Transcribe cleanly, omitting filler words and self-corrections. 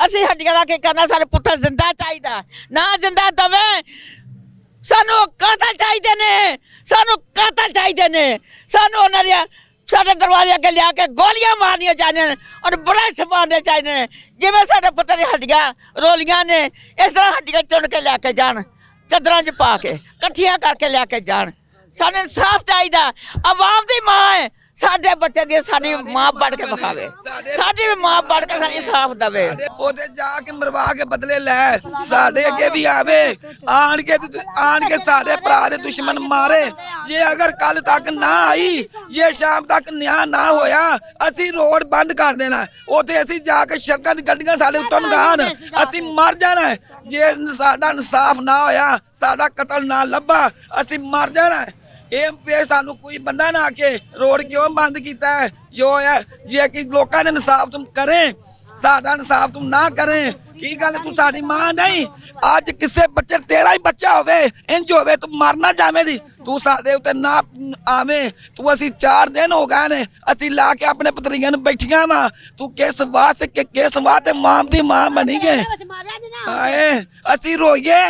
ਅਸੀਂ ਹੱਡੀਆਂ ਲਾ ਕੇ ਕਰਨਾ ਸਾਡੇ ਪੁੱਤਰ ਜ਼ਿੰਦਾ ਚਾਹੀਦਾ ਨਾ ਜ਼ਿੰਦਾ ਦਵੇ ਸਾਨੂੰ ਕਾਤਲ ਚਾਹੀਦੇ ਨੇ ਸਾਨੂੰ ਕਾਤਲ ਚਾਹੀਦੇ ਨੇ ਸਾਨੂੰ ਉਹਨਾਂ ਦੀਆਂ ਸਾਡੇ ਦਰਵਾਜ਼ੇ ਅੱਗੇ ਲਿਆ ਕੇ ਗੋਲੀਆਂ ਮਾਰਨੀਆਂ ਚਾਹੀਦੀਆਂ ਨੇ ਔਰ ਬੁਲੇਟ ਮਾਰਨੇ ਚਾਹੀਦੇ ਨੇ ਜਿਵੇਂ ਸਾਡੇ ਪੁੱਤਰ ਦੀਆਂ ਹੱਡੀਆਂ ਰੋਲੀਆਂ ਨੇ ਇਸ ਤਰ੍ਹਾਂ ਹੱਡੀਆਂ ਚੁਣ ਕੇ ਲੈ ਕੇ ਜਾਣ ਚਾਦਰਾਂ 'ਚ ਪਾ ਕੇ ਇਕੱਠੀਆਂ ਕਰਕੇ ਲੈ ਕੇ ਜਾਣ ਸਾਨੂੰ ਇਨਸਾਫ ਚਾਹੀਦਾ ਆਵਾਮ ਦੀ ਮਾਂ ਹੈ ਸਾਡੇ ਬੱਚੇ ਦੀ ਸਾਡੀ ਮਾਂ ਬਣ ਕੇ ਵਿਖਾਵੇ ਸਾਡੀ ਵੀ ਮਾਂ ਬਣ ਕੇ ਸਾਨੂੰ ਇਨਸਾਫ ਦੇਵੇ ਉਹਦੇ ਜਾ ਕੇ ਮਰਵਾ ਕੇ ਬਦਲੇ ਲੈ ਸਾਡੇ ਅੱਗੇ ਵੀ ਆਵੇ ਆਣ ਕੇ ਸਾਡੇ ਭਰਾ ਦੇ ਦੁਸ਼ਮਣ ਮਾਰੇ ਜੇ ਅਗਰ ਕੱਲ ਤੱਕ ਨਾ ਆਈ ਜੇ ਸ਼ਾਮ ਤੱਕ ਨਿਆਂ ਨਾ ਹੋਇਆ ਅਸੀਂ ਰੋਡ ਬੰਦ ਕਰ ਦੇਣਾ ਉੱਥੇ ਅਸੀਂ ਜਾ ਕੇ ਸੜਕਾਂ ਦੀ ਗੱਡੀਆਂ ਸਾਡੇ ਉੱਤੋਂ ਲੰਘਾਣ ਅਸੀਂ ਮਰ ਜਾਣਾ ਜੇ ਸਾਡਾ ਇਨਸਾਫ ਨਾ ਹੋਇਆ ਸਾਡਾ ਕਤਲ ਨਾ ਲੱਭਾ ਅਸੀਂ ਮਰ ਜਾਣਾ ਇਹ ਫਿਰ ਸਾਨੂੰ ਕੋਈ ਬੰਦਾ ਨਾ ਆ ਕੇ ਰੋਡ ਕਿਉਂ ਬੰਦ ਕੀਤਾ ਹੈ ਜੋ ਹੈ ਜੇ ਕਿ ਲੋਕਾਂ ਨੇ ਇਨਸਾਫ ਤੁਮ ਕਰੇ ਸਾਡਾ ਇਨਸਾਫ ਤੁਮ ਨਾ ਕਰੇ ਕੀ ਗੱਲ ਤੂੰ ਸਾਡੀ ਮਾਂ ਨਹੀਂ ਅੱਜ ਕਿਸੇ ਬੱਚੇ ਤੇਰਾ ਹੀ ਬੱਚਾ ਹੋਵੇ ਇੰਜ ਹੋਵੇ ਤੂੰ ਮਰਨਾ ਜਾਵੇਂ ਦੀ ਤੂੰ ਸਾਡੇ ਉੱਤੇ ਨਾ ਆਵੇਂ ਤੂੰ ਅਸੀਂ 4 ਦਿਨ ਹੋ ਗਏ ਨੇ ਅਸੀਂ ਲਾ ਕੇ ਆਪਣੇ ਪੁੱਤਰੀਆਂ ਨੂੰ ਬੈਠੀਆਂ ਵਾ ਤੂੰ ਕਿਸ ਵਾਸਤੇ ਮਾਂ ਦੀ ਮਾਂ ਬਣੀ ਗਏ ਹਾਏ ਅਸੀਂ ਰੋਈਏ